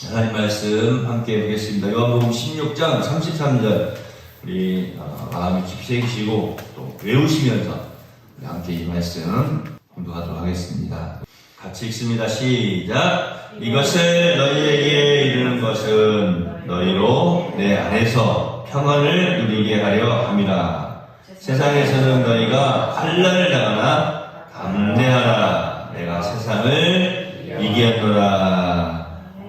하나님 말씀 함께 보겠습니다. 요한복음 16장 33절 우리 마음에 깊이 새기시고 또 외우시면서 우리 함께 이 말씀 공독하도록 하겠습니다. 같이 읽습니다. 시작. 이것을 너희에게 이르는 것은 너희로 내 안에서 평안을 누리게 하려 함이라. 세상에서는 너희가 환난을 당하나 담대하라. 내가 세상을 이겼노라.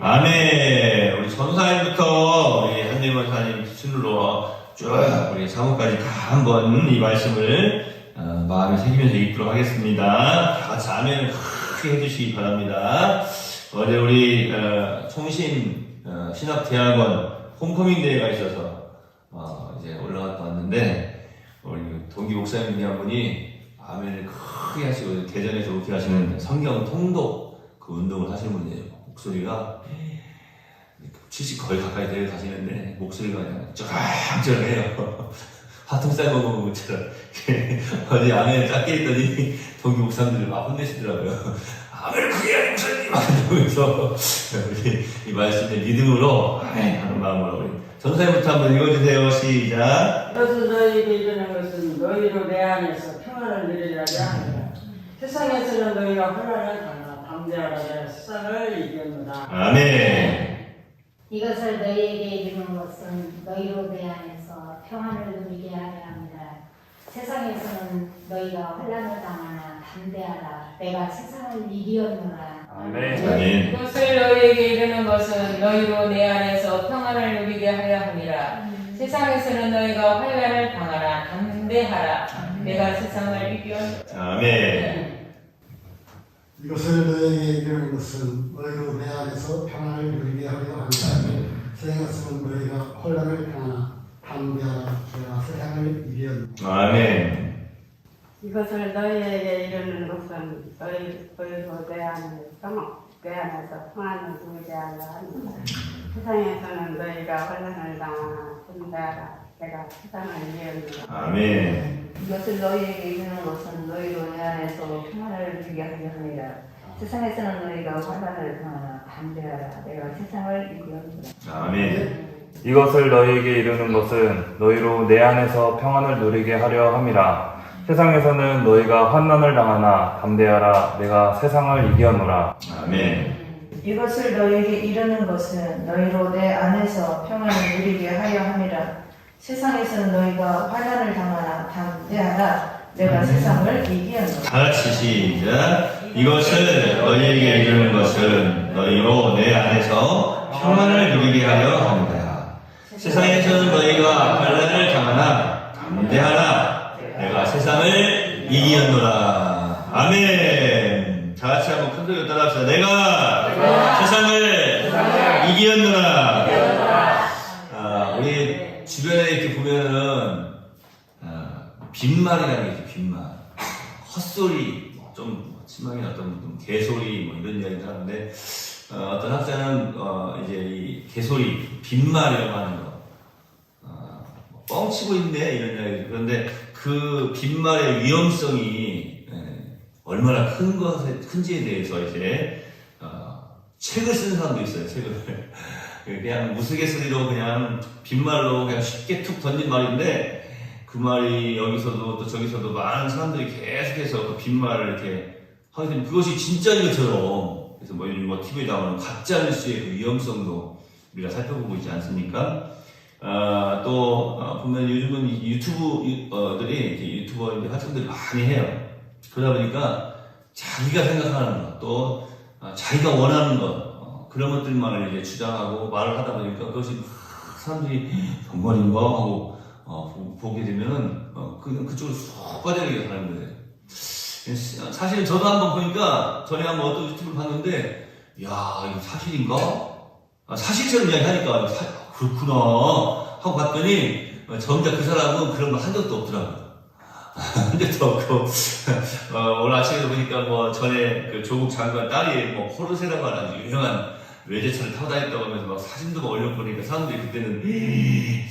아멘. 우리 전사님부터 우리 한림 원사님 기준으로 쭉 우리 사모까지 다 한번 이 말씀을 마음에 새기면서 읽도록 하겠습니다. 다 같이 아멘을 크게 해주시기 바랍니다. 어제 우리 총신 신학대학원 홈커밍 대회가 있어서 이제 올라갔다 왔는데 우리 동기 목사님이 한 분이 아멘을 크게 하시고 대전에서 그렇게 하시는 성경 통독 그 운동을 하시는 분이에요. 목소리가 70 거의 가까이 내려가시는데 목소리가 그냥 쩌랑쩌랑해요. 화통쌀 먹은 것처럼. 어제 아멘을 짧게 했더니 동기 목사님들이 막 혼내시더라고요. 아멘을 크게 하는 목사님! 막 이러면서 우리 이 말씀의 리듬으로 아멘 하는 마음으로 우리 전사님부터 한번 읽어주세요. 시작. 이것은 너희에게 이르는 것은 너희로 내 안에서 평안을 누리려 하느라. 세상에서는 너희가 환난을 당하나 담대하라. 내가 세상을 이겼노라. 아멘. 이것을 너희에게 이르는 것은 너희로 내 안에서 평안을 누리게 하려 합니다. 세상에서는 너희가 환난을 당하나 담대하라. 내가 세상을 이기었노라. 아멘. 아멘. 이것을 너희에게 이르는 것은 너희로 내 안에서 평안을 누리게 하려 함이라. 세상에서는 너희가 환난을 당하나 담대하라. 내가 세상을 이기었노라. 아멘. 이것을 너희에게 이르는 것은 너희로 내 안에서 평안을 누리게 하려 합니다. 세상에서는 너희가 혼란을 당하나 담대하라. 내가 세상을 이기었노라. 아멘. 이것을 너희에게 이르는 것은 너희로 내 안에서 평안을 누리게 하려 합니다. 세상에서는 너희가 환난을 당하나 담대하라. 내가 세상을 이기었노라. 아멘. 이것을 너희에게 이르는 것은 너희로 내 안에서 평안을 누리게 하려 합니다. 세상에서는 너희가 환난을 당하나 담대하라. 내가 세상을 이기었노라. 아멘. 이것을 너희에게 이르는 것은 너희로 내 안에서 평안을 누리게 하려 함이라. 세상에서는 너희가 환난을 당하나 담대하라. 내가 세상을 이기었노라. 아멘. 이것을 너희에게 이르는 것은 너희로 내 안에서 평안을 누리게 하려 함이라. 세상에서는 너희가 환난을 당하나 담대하라. 내가 세상을 이기었노라. 다 같이 시작. 이것을 너희에게 이르는 것은 너희로 내 안에서 평안을 누리게 하려 합니다. 세상에서는 너희가 환난을 당하나 담대하라. 내가 세상을 이기었노라. 아멘. 다 같이 한번 큰 소리로 따라합시다. 내가 세상을 이기었노라. 우리 주변에 이렇게 보면은 빈말이라는 게 있죠. 빈말, 헛소리, 좀 심하게 어떤 개소리 뭐 이런 이야기를 하는데 어떤 학자는 이제 이 개소리, 빈말이라고 하는 거, 뻥치고 있네 이런 이야기. 그런데 그 빈말의 위험성이 얼마나 큰지에 대해서 이제 책을 쓰는 사람도 있어요. 책을 그냥 우스갯소리로 그냥 빈말로 그냥 쉽게 툭 던진 말인데 그 말이 여기서도 또 저기서도 많은 사람들이 계속해서 그 빈말을 이렇게 하게 되면 그것이 진짜인 것처럼, 그래서 뭐 요즘 TV에 나오는 가짜 뉴스의 그 위험성도 우리가 살펴보고 있지 않습니까? 또 보면 요즘은 유튜버들이 활동들이 많이 해요. 그러다 보니까 자기가 생각하는 것, 또 자기가 원하는 것, 그런 것들만을 이제 주장하고 말을 하다 보니까 그것이 사람들이 정말인가 하고 보게 되면은 그쪽으로 쏙 빠져들게 하는 거예요. 사실은 저도 한번 보니까 전에 한번 어떤 유튜브를 봤는데, 야 이거 사실인가? 사실처럼 이야기하니까 그렇구나 하고 봤더니 정작 그 사람은 그런 거 한 적도 없더라고요. 한 적도 없고 오늘 아침에도 보니까 뭐 전에 그 조국 장관 딸이 뭐 포르쉐라고 하는 유명한 외제차를 타고 다녔다고 하면서 막 사진도 막 올려보니까 사람들이 그때는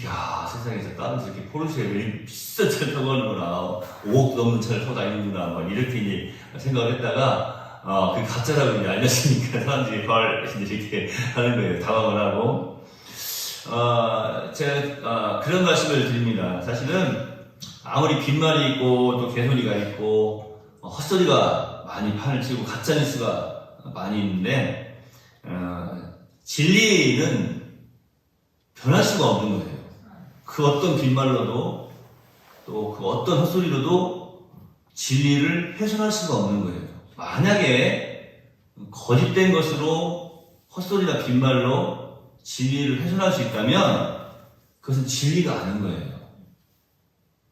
야 세상에서 딸은 저렇게 포르쉐 왜 비싼 차를 타고 가는구나, 5억 넘는 차를 타고 다니는구나 막 이렇게 이제 생각을 했다가 그 가짜라고 이제 알렸으니까 사람들이 헐 이렇게 하는 거예요. 당황을 하고. 제가 그런 말씀을 드립니다. 사실은 아무리 빈말이 있고 또 개소리가 있고 헛소리가 많이 판을 치고 가짜 뉴스가 많이 있는데 진리는 변할 수가 없는 거예요. 그 어떤 빈말로도 또 그 어떤 헛소리로도 진리를 훼손할 수가 없는 거예요. 만약에 거짓된 것으로 헛소리나 빈말로 진리를 훼손할 수 있다면 그것은 진리가 아닌 거예요.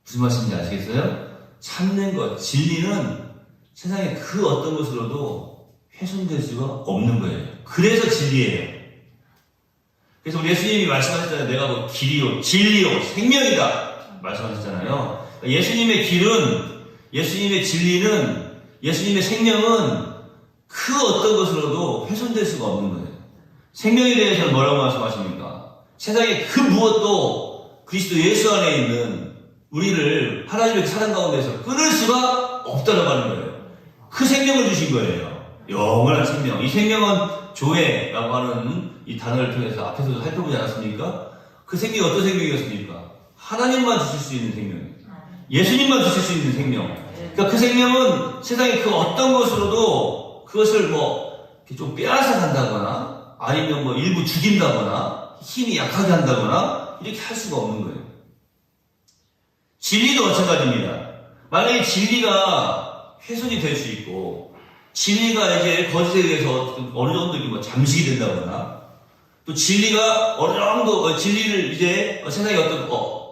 무슨 말씀인지 아시겠어요? 참는 것, 진리는 세상에 그 어떤 것으로도 훼손될 수가 없는 거예요. 그래서 진리예요. 그래서 우리 예수님이 말씀하셨잖아요. 내가 뭐 길이요, 진리요, 생명이다 말씀하셨잖아요. 예수님의 길은, 예수님의 진리는, 예수님의 생명은 그 어떤 것으로도 훼손될 수가 없는 거예요. 생명에 대해서는 뭐라고 말씀하십니까? 세상에 그 무엇도 그리스도 예수 안에 있는 우리를 하나님의 사랑 가운데서 끊을 수가 없다고 하는 거예요. 그 생명을 주신 거예요. 영원한 생명. 이 생명은 조회라고 하는 이 단어를 통해서 앞에서도 살펴보지 않았습니까? 그 생명이 어떤 생명이었습니까? 하나님만 주실 수 있는 생명이에요. 예수님만 주실 수 있는 생명. 그러니까 그 생명은 세상의 그 어떤 것으로도 그것을 뭐 좀 빼앗아 간다거나 아니면 뭐 일부 죽인다거나 힘이 약하게 한다거나 이렇게 할 수가 없는 거예요. 진리도 마찬가지입니다. 만약에 진리가 훼손이 될 수 있고 진리가 이제 거짓에 의해서 어느 정도 뭐 잠식이 된다거나 또 진리가 어느 정도 진리를 이제 세상에 어떤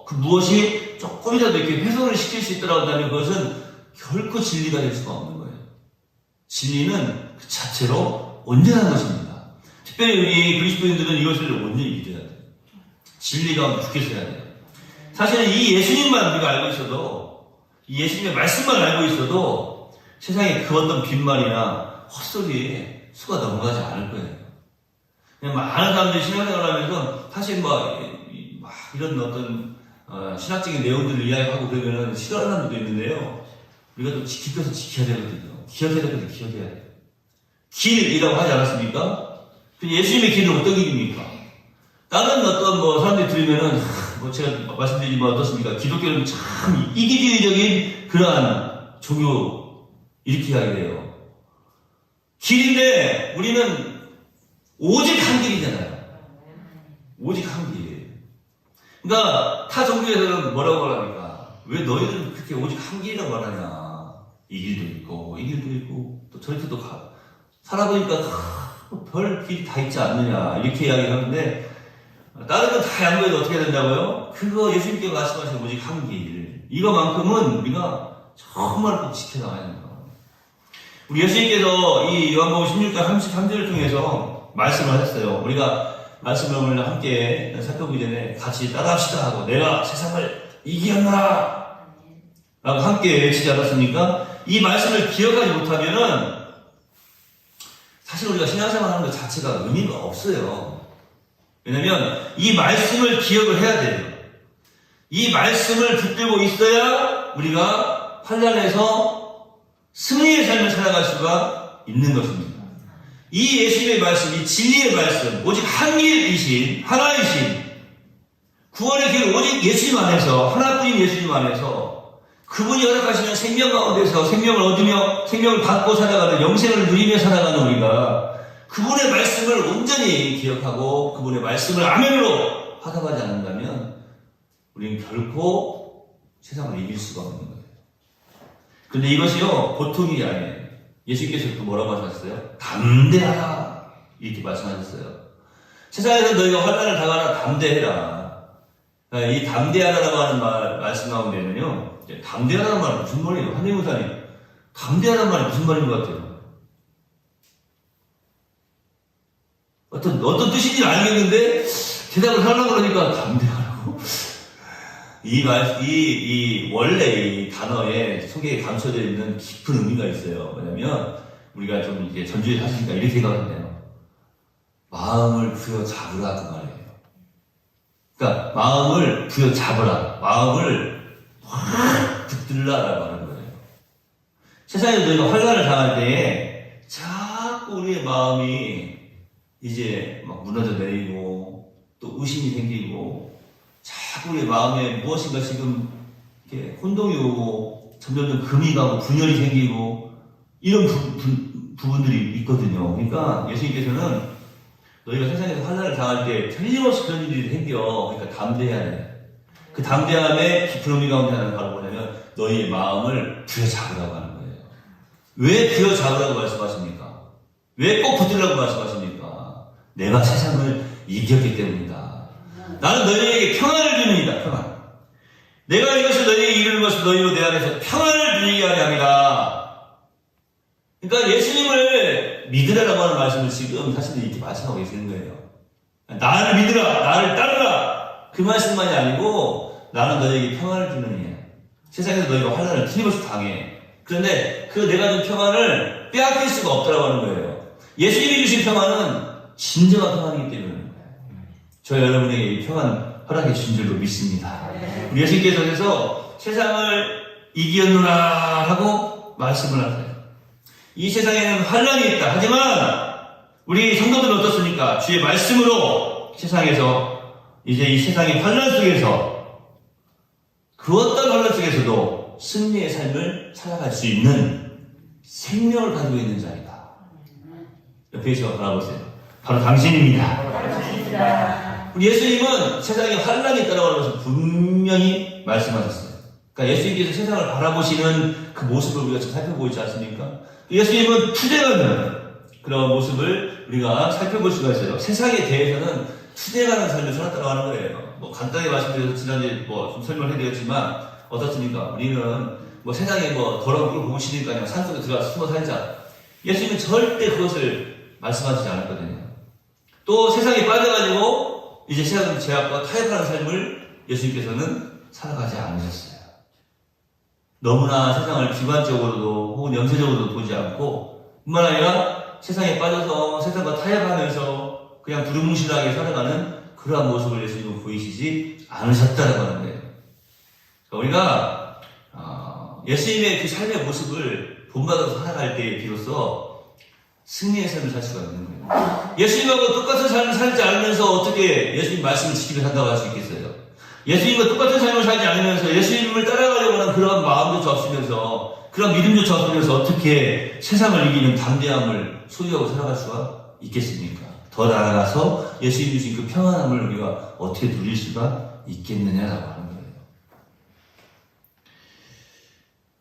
그 무엇이 조금이라도 이렇게 훼손을 시킬 수 있더라고 한다면 그것은 결코 진리가 될 수가 없는 거예요. 진리는 그 자체로 온전한 것입니다. 특별히 우리 그리스도인들은 이것을 온전히 믿어야 돼요. 진리가 죽겠어야 돼요. 사실은 이 예수님만 우리가 알고 있어도 이 예수님의 말씀만 알고 있어도 세상에 그 어떤 빈말이나 헛소리에 수가 넘어가지 않을 거예요. 그냥 많은 사람들이 신앙생활을 하면서 사실 막 이런 어떤 신학적인 내용들을 이야기하고 그러면 싫어하는 사람들도 있는데요. 우리가 또 깊어서 지켜야 되거든요. 기억해야 되거든요. 기억해야 돼요. 길이라고 하지 않았습니까? 예수님의 길은 어떤 길입니까? 다른 어떤 뭐 사람들이 들으면은 뭐 제가 말씀드리지만 어떻습니까? 기독교는 참 이기주의적인 그러한 종교 이렇게 이야기해요. 길인데 우리는 오직 한 길이잖아요. 오직 한 길. 그러니까 타 종교에서는 뭐라고 말합니까? 왜 너희들은 그렇게 오직 한 길이라고 말하냐? 이 길도 있고 이 길도 있고 또 저렇게도 살아보니까 별 길이 다 있지 않느냐 이렇게 이야기하는데 다른 건 다 양보해도 어떻게 된다고요? 그거 예수님께서 말씀하신 오직 한 길. 이거만큼은 우리가 정말 꼭 지켜나가야 됩니다. 우리 예수님께서 이 요한복음 16장 33절을 통해서 말씀을 하셨어요. 우리가 말씀을 오늘 함께 살펴보기 전에 같이 따라합시다 하고 내가 세상을 이기었노라 라고 함께 외치지 않았습니까? 이 말씀을 기억하지 못하면은 사실 우리가 신앙생활 하는 것 자체가 의미가 없어요. 왜냐면 이 말씀을 기억을 해야 돼요. 이 말씀을 붙들고 있어야 우리가 환난에서 승리의 삶을 살아갈 수가 있는 것입니다. 이 예수님의 말씀, 이 진리의 말씀, 오직 한 길이신, 하나이신, 구원의 길 오직 예수님 안에서, 하나뿐인 예수님 안에서 그분이 허락하시는 생명 가운데서 생명을 얻으며 생명을 받고 살아가는 영생을 누리며 살아가는 우리가 그분의 말씀을 온전히 기억하고 그분의 말씀을 아멘으로 화답하지 않는다면 우리는 결코 세상을 이길 수가 없는 거예요. 그런데 이것이요 보통 일이 아니에요. 예수님께서 또 뭐라고 하셨어요? 담대하라 이렇게 말씀하셨어요. 세상에서 너희가 환난을 당하나 담대해라. 이 담대하라라고 하는 말씀 가운데는요 담대하라는 말은 무슨 말이에요? 한림 목사님 담대하라는 말이 무슨 말인 것 같아요? 어떤 뜻인지는 알겠는데, 대답을 하려고 그러니까 담대하라고? 원래 이 단어에 속에 감춰져 있는 깊은 의미가 있어요. 뭐냐면, 우리가 좀 이제 전주에 사시니까 이렇게 생각하네요. 마음을 부여잡으라, 그 말이에요. 그러니까, 마음을 부여잡으라. 마음을 확 붙들라라고 하는 거예요. 세상에서 너희가 환난을 당할 때에, 자꾸 우리의 마음이 이제 막 무너져 내리고 또 의심이 생기고 자꾸 우리의 마음에 무엇인가 지금 이렇게 혼동이 오고 점점 금이 가고 분열이 생기고 이런 부분들이 있거든요. 그러니까 예수님께서는 너희가 세상에서 환난을 당할 때 틀림없이 그런 일이 생겨. 그러니까 담대해야 돼. 그 담대함의 깊은 의미 가운데 하나는 바로 뭐냐면 너희의 마음을 부여잡으라고 하는 거예요. 왜 부여잡으라고 말씀하십니까? 왜 꼭 붙들라고 말씀하십니까? 내가 세상을 이겼기 때문이다. 나는 너희에게 평안을 주는이다. 평안. 내가 이것을 너희에게 이루는 것을 너희로 내 안에서 평안을 누리게 하려 함이다. 그러니까 예수님을 믿으라라고 하는 말씀을 지금 사실은 이렇게 말씀하고 계시는 거예요. 나를 믿으라, 나를 따르라. 그 말씀만이 아니고 나는 너희에게 평안을 주는 이야. 세상에서 너희가 환난을 틀림없이 당해. 그런데 그 내가 준 평안을 빼앗길 수가 없다라고 하는 거예요. 예수님이 주신 평안은 진정한 평안이기 때문에 저 여러분에게 이 평안 허락해 주신 줄로 믿습니다. 우리 예수님께서 그래서 세상을 이기었노라 하고 말씀을 하세요. 이 세상에는 환난이 있다. 하지만 우리 성도들은 어떻습니까? 주의 말씀으로 세상에서 이제 이 세상의 환난 속에서 그 어떤 환난 속에서도 승리의 삶을 살아갈 수 있는 생명을 가지고 있는 자이다. 옆에 계시고 바라보세요. 바로 당신입니다. 우리 예수님은 세상에 환난이 있다고 하는 것을 분명히 말씀하셨어요. 그러니까 예수님께서 세상을 바라보시는 그 모습을 우리가 지금 살펴보고 있지 않습니까? 예수님은 투쟁하는 그런 모습을 우리가 살펴볼 수가 있어요. 세상에 대해서는 투쟁하는 삶을 살았다고 하는 거예요. 뭐 간단히 말씀드려서 지난주에 좀 설명을 해드렸지만 어떻습니까? 우리는 뭐 세상에 뭐 더러운 꿀 보고 싶으니까 산속에 들어가서 숨어 살자. 예수님은 절대 그것을 말씀하시지 않았거든요. 또 세상에 빠져가지고 이제 세상 제약과 타협하는 삶을 예수님께서는 살아가지 않으셨어요. 너무나 세상을 비관적으로도 혹은 염세적으로도 보지 않고 뿐만 아니라 세상에 빠져서 세상과 타협하면서 그냥 두루뭉실하게 살아가는 그러한 모습을 예수님은 보이시지 않으셨다라고 하는 거예요. 우리가 예수님의 그 삶의 모습을 본받아서 살아갈 때 비로소 승리의 삶을 살 수가 있는 거예요. 예수님하고 똑같은 삶을 살지 않으면서 어떻게 예수님 말씀을 지키며 산다고 할 수 있겠어요? 예수님과 똑같은 삶을 살지 않으면서 예수님을 따라가려고 하는 그런 마음조차 없으면서 그런 믿음조차 없으면서 어떻게 세상을 이기는 담대함을 소유하고 살아갈 수가 있겠습니까? 더 나아가서 예수님 주신 그 평안함을 우리가 어떻게 누릴 수가 있겠느냐라고 하는 거예요.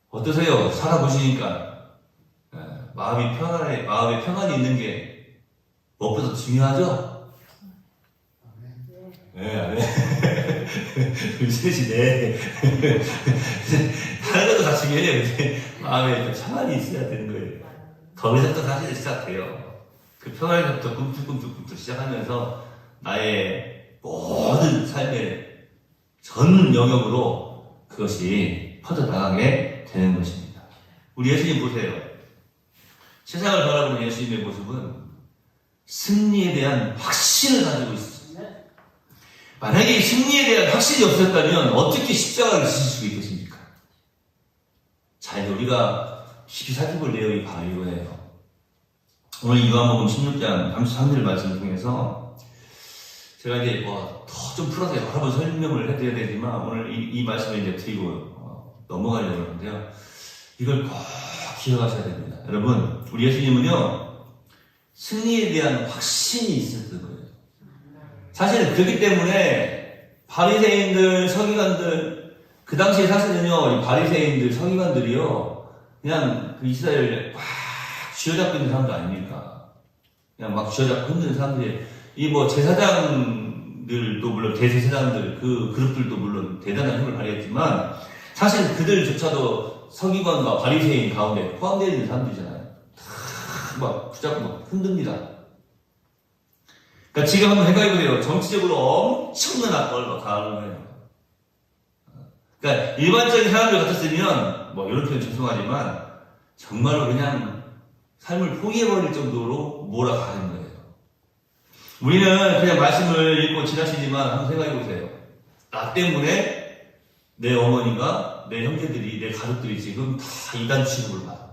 어떠세요? 살아보시니까 마음에 평안이 있는 게 무엇보다 중요하죠? 네. 우리 셋이네. 다른 것도 다 중요해요. 근데 마음에 좀 평안이 있어야 되는 거예요. 거기서부터 사실 시작돼요. 그 평안에서부터 꿈틀꿈틀 시작하면서 나의 모든 삶의 전 영역으로 그것이 퍼져나가게 되는 것입니다. 우리 예수님 보세요. 세상을 바라보는 예수님의 모습은 승리에 대한 확신을 가지고 있습니다. 만약에 승리에 대한 확신이 없었다면 어떻게 십자가를 지실 수 있겠습니까? 자, 이제 우리가 깊이 살펴볼 내용이 바로 이거예요. 오늘 요한복음 16장 33절 말씀을 통해서 제가 이제 더 좀 풀어서 여러 번 설명을 해드려야 되지만 오늘 이 말씀을 이제 드리고 넘어가려고 하는데요. 이걸 꼭 기억하셔야 됩니다. 여러분, 우리 예수님은요, 승리에 대한 확신이 있었던 거예요. 사실은 그렇기 때문에 바리새인들, 서기관들, 그 당시에 사실은요, 이 바리새인들, 서기관들이요, 그냥 그 이스라엘을 막 쥐어잡고 있는 사람도 아닙니까? 그냥 막 쥐어잡고 흔드는 사람들이, 이 뭐 제사장들도 물론 대제사장들, 그 그룹들도 물론 대단한 힘을 발휘했지만, 사실 그들조차도 서기관과 바리새인 가운데 포함되어 있는 사람들이잖아요. 다 막 붙잡고 막 흔듭니다. 그러니까 지금 한번 생각해보세요. 정치적으로 엄청난 압박을 가하는 거예요. 그러니까 일반적인 사람들 같았으면 뭐 이런 표현 죄송하지만 정말로 그냥 삶을 포기해버릴 정도로 몰아가는 거예요. 우리는 그냥 말씀을 읽고 지나치지만 한번 생각해보세요. 나 때문에 내 어머니가 내 형제들이 내 가족들이 지금 다 이단 취급을 받아.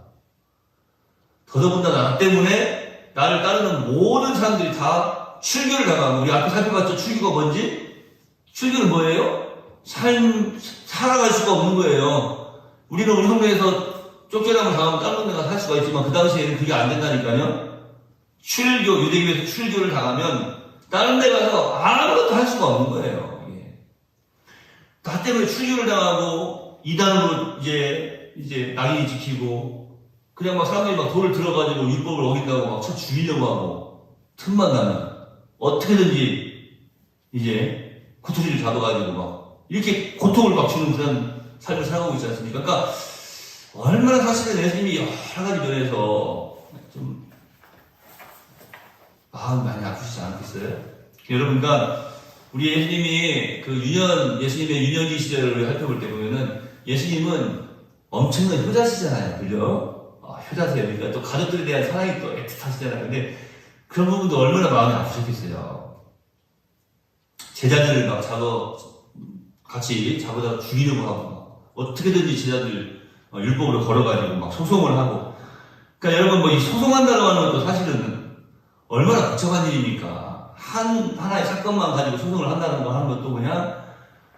더더군다나 나 때문에 나를 따르는 모든 사람들이 다 출교를 당하고, 우리 앞에 살펴봤죠? 출교가 뭔지? 출교는 뭐예요? 살아갈 수가 없는 거예요. 우리는 우리 동네에서 쫓겨남을 당하면 다른 데가 살 수가 있지만 그 당시에는 그게 안 된다니까요. 유대교에서 출교를 당하면 다른 데 가서 아무것도 할 수가 없는 거예요. 다 때문에 출교를 당하고 이단으로 이제 낙인이 지키고 그냥 막 사람들이 막 돌을 들어가지고 율법을 어긴다고 막 쳐 죽이려고 하고 틈만 나면 어떻게든지 이제 구토리를 잡아가지고 막 이렇게 고통을 막 주는 그런 삶을 살아가고 있지 않습니까? 그러니까 얼마나 사실은 예수님이 여러 가지 면에서 좀 마음 많이 아프시지 않겠어요? 여러분, 그러니까 우리 예수님이 예수님의 유년기 시절을 살펴볼 때 보면은 예수님은 엄청난 효자시잖아요. 그죠? 효자세요. 그러니까 또 가족들에 대한 사랑이 또 애틋하시잖아요. 근데 그런 부분도 얼마나 마음이 아프셨겠어요. 제자들을 막 같이 잡아다 죽이려고 하고, 막 어떻게든지 제자들 율법으로 걸어가지고 막 소송을 하고. 그러니까 여러분, 이 소송한다고 하는 것도 사실은 얼마나 복잡한 일입니까? 하나의 사건만 가지고 소송을 한다는 거 하는 것도 그냥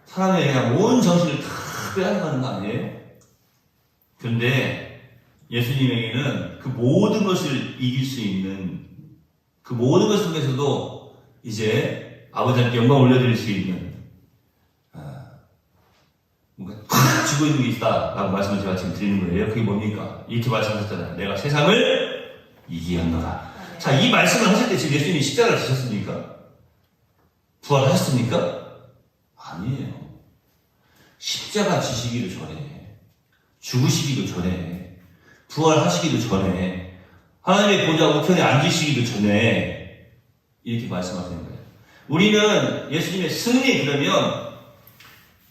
사람의 그냥 온 정신을 다 빼앗아가는 거 아니에요? 그런데 예수님에게는 그 모든 것을 이길 수 있는, 그 모든 것 속에서도 이제 아버지한테 영광 올려드릴 수 있는 뭔가 탁 쥐고 있는 게 있다라고 말씀을 제가 지금 드리는 거예요. 그게 뭡니까? 이렇게 말씀하셨잖아요. 내가 세상을 이기었노라. 자, 이 말씀을 하실 때 지금 예수님이 십자가를 지셨습니까? 부활하셨습니까? 아니에요. 십자가 지시기도 전에, 죽으시기도 전에, 부활하시기도 전에, 하나님의 보좌 우편에 앉으시기도 전에 이렇게 말씀하시는 거예요. 우리는 예수님의 승리, 그러면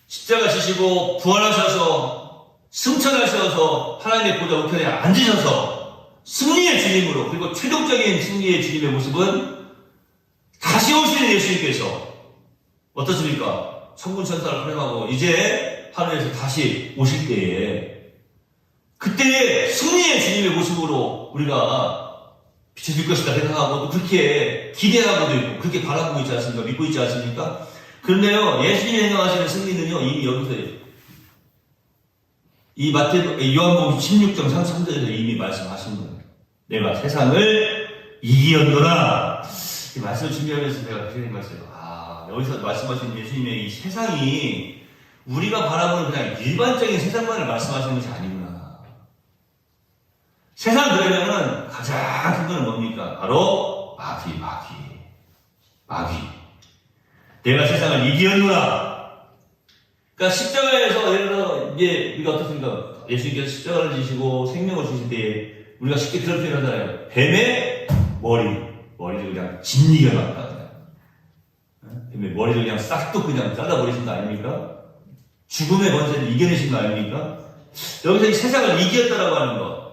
십자가 지시고 부활하셔서 승천하셔서 하나님의 보좌 우편에 앉으셔서 승리의 주님으로, 그리고 최종적인 승리의 주님의 모습은 다시 오시는 예수님께서 어떻습니까? 천군 천사를 활용하고 이제 하늘에서 다시 오실 때에 그때의 승리의 주님의 모습으로 우리가 비춰질 것이다 생각하고 또 그렇게 기대하고도 있고 그렇게 바라보고 있지 않습니까? 믿고 있지 않습니까? 그런데요, 예수님이 행하시는 승리는요, 이미 여기서 이 요한복음 16장 33절에서 이미 말씀하신 거예요. 내가 세상을 이기었노라. 이 말씀을 준비하면서 제가 그렇게 생각했어요. 여기서 말씀하신 예수님의 이 세상이 우리가 바라보는 그냥 일반적인 세상만을 말씀하시는 것이 아니구나. 세상 그러면은 가장 큰 건 뭡니까? 바로 마귀. 내가 세상을 이기었노라. 그러니까 십자가에서 예를 들어 이제 우리가 어떻습니까? 예수님께서 십자가를 지시고 생명을 주실 때 우리가 쉽게 그런 표현을 하잖아요. 뱀의 머리를 그냥 짓이겨놨다. 뱀의 머리를 그냥 싹도 그냥 잘라버리신 거 아닙니까? 죽음의 권세를 이겨내신 거 아닙니까? 여기서 이 세상을 이겼다라고 하는 거.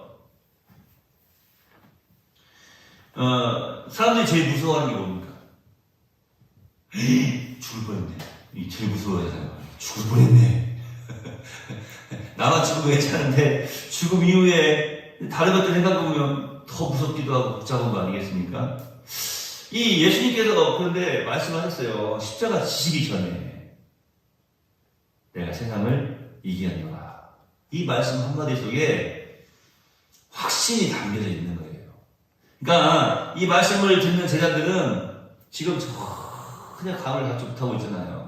사람들이 제일 무서워하는 게 뭡니까? 죽을 뻔했네. 이 제일 무서워하잖아요. 죽을 뻔했네. 나만 죽으면 괜찮은데 죽음 이후에 다른 것들 생각해보면 더 무섭기도 하고 복잡한 거 아니겠습니까? 이 예수님께서 그런데 말씀하셨어요. 십자가 지시기 전에 내가 세상을 이기었노라. 이 말씀 한마디 속에 확신이 담겨져 있는 거예요. 그러니까 이 말씀을 듣는 제자들은 지금 전혀 감을 갖지 못하고 있잖아요.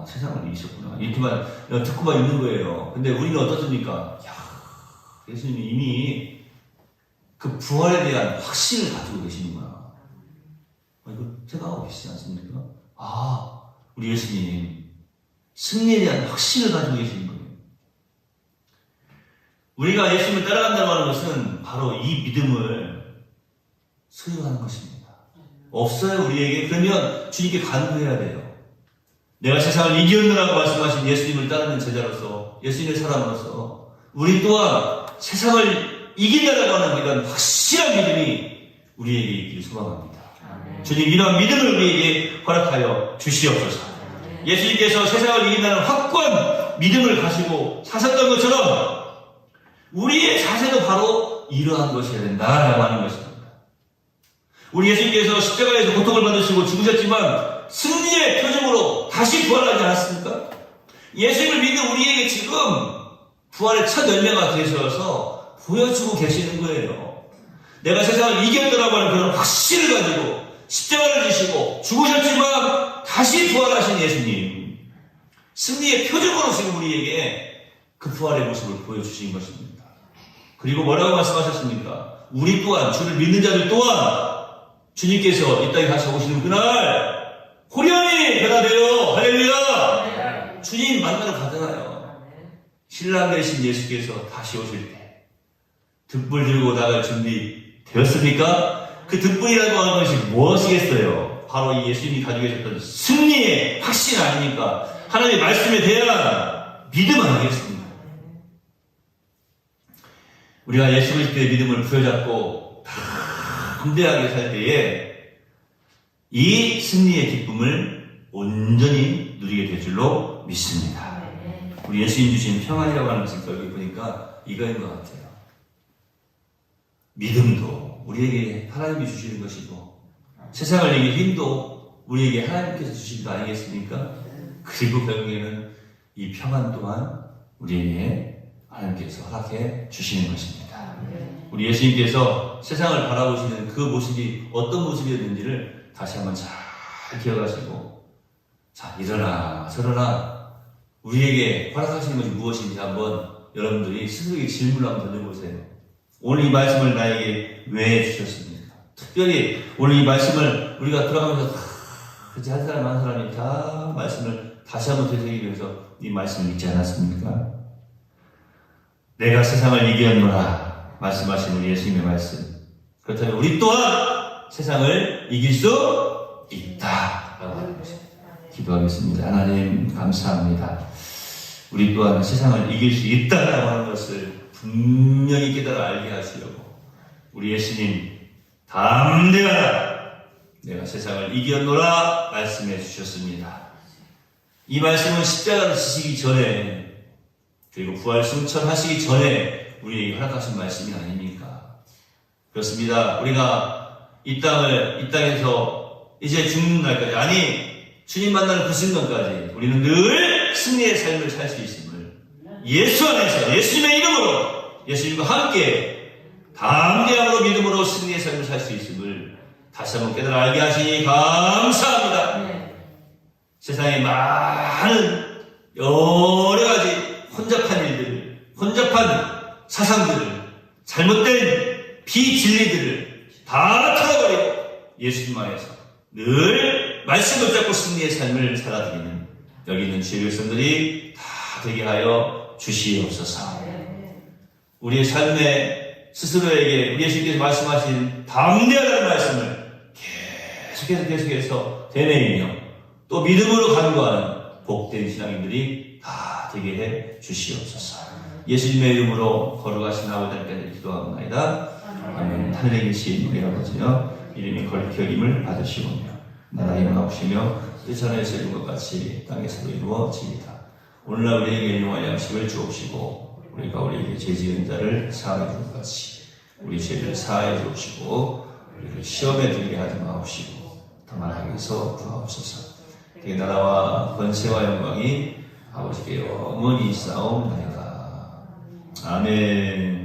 세상을 이기셨구나. 이렇게만 듣고만 있는 거예요. 근데 우리는 어떻습니까? 예수님이 이미 그 부활에 대한 확신을 가지고 계시는구나. 이거 생각하고 계시지 않습니까? 우리 예수님 승리에 대한 확신을 가지고 계시는 거예요. 우리가 예수님을 따라간다고 하는 것은 바로 이 믿음을 소유하는 것입니다. 없어요, 우리에게. 그러면 주님께 간구해야 돼요. 내가 세상을 이기었느라고 말씀하신 예수님을 따르는 제자로서, 예수님의 사람으로서 우리 또한 세상을 이긴다라고 하는 이런 확실한 믿음이 우리에게 있기를 소망합니다. 주님, 이런 믿음을 우리에게 허락하여 주시옵소서. 예수님께서 세상을 이긴다는 확고한 믿음을 가지고 사셨던 것처럼 우리의 자세도 바로 이러한 것이어야 된다라고 하는 것입니다. 우리 예수님께서 십자가에서 고통을 받으시고 죽으셨지만 승리의 표정으로 다시 부활하지 않았습니까? 예수님을 믿는 우리에게 지금 부활의 첫 열매가 되셔서 보여주고 계시는 거예요. 내가 세상을 이겼더라고 하는 그런 확신을 가지고 십자가를 지시고 죽으셨지만 다시 부활하신 예수님, 승리의 표정으로 지금 우리에게 그 부활의 모습을 보여주신 것입니다. 그리고 뭐라고 말씀하셨습니까? 우리 또한, 주를 믿는 자들 또한 주님께서 이 땅에 다시 오시는 그날 호련히 변화되어 할렐루야! 주님 만나러 가잖아요. 신랑 되신 예수께서 다시 오실 때 등불 들고 나갈 준비 되었습니까? 그 등불이라고 하는 것이 무엇이겠어요? 바로 이 예수님이 가지고 계셨던 승리의 확신 아닙니까? 하나님의 말씀에 대한 믿음 아니겠습니까? 우리가 예수 그리스도의 믿음을 부여잡고 담대하게 살 때에 이 승리의 기쁨을 온전히 누리게 될 줄로 믿습니다. 우리 예수님 주신 평안이라고 하는 것을 여기 보니까 이거인 것 같아요. 믿음도 우리에게 하나님이 주시는 것이고 세상을 이길 힘도 우리에게 하나님께서 주신 거 아니겠습니까? 그리고 결국에는 이 평안 또한 우리에게 하나님께서 허락해 주시는 것입니다. 우리 예수님께서 세상을 바라보시는 그 모습이 어떤 모습이었는지를 다시 한번 잘 기억하시고, 자, 일어나 저러나 우리에게 허락하시는 것이 무엇인지 한번 여러분들이 스스로에게 질문을 한번 던져보세요. 오늘 이 말씀을 나에게 왜 주셨습니까? 특별히 오늘 이 말씀을 우리가 들어가면서 그치 한 사람 한 사람이 다 말씀을 다시 한번 되새기기 위해서 이 말씀을 읽지 않았습니까? 내가 세상을 이겼노라 말씀하신 우리 예수님의 말씀. 그렇다면 우리 또한 세상을 이길 수 있다 라고 하는 것입니다. 기도하겠습니다. 하나님 감사합니다. 우리 또한 세상을 이길 수 있다라고 하는 것을 분명히 깨달아 알게 하시려고 우리 예수님 담대하라 내가 세상을 이겼노라 말씀해 주셨습니다. 이 말씀은 십자가를 지시기 전에 그리고 부활 승천하시기 전에 우리에게 허락하신 말씀이 아닙니까? 그렇습니다. 우리가 이 땅에서 이제 죽는 날까지, 아니 주님 만나는 그 순간까지 우리는 늘 승리의 삶을 살 수 있음을 예수 안에서 예수님의 이름으로 예수님과 함께 담대함으로 믿음으로 승리의 삶을 살 수 있음을 다시 한번 깨달아 알게 하시니 감사합니다. 세상에 많은 여러 가지 혼잡한 일들을, 혼잡한 사상들을, 잘못된 비진리들을 다 털어버리고 예수님 안에서 늘 말씀 붙잡고 승리의 삶을 살아드리는 여기 있는 주의 백성들이 다 되게 하여 주시옵소서. 우리의 삶에 스스로에게 우리 예수님께서 말씀하신 담대하다는 말씀을 계속해서 되뇌이며 또 믿음으로 간구하는 복된 신앙인들이 다 되게 해 주시옵소서. 예수님의 이름으로 걸어가신 아버지 하나님께 기도하옵나이다. 아멘. 하늘에 계신 우리 아버지여 이름이 거룩히 여김을 받으시오며 나라의 임하옵시며 뜻 하늘에서 이룬 것 같이 땅에서도 이루어지이다. 오늘날 우리에게 일용할 양식을 주옵시고 우리가 우리에게 죄 지은 자를 사하여 준 것 같이 우리 죄를 사하여 주옵시고 우리를 시험에 들게 하지 마옵시고 다만 악에서 구하옵소서. 그 나라와 권세와 영광이 아버지께 영원히 있사옵나이다. 아멘.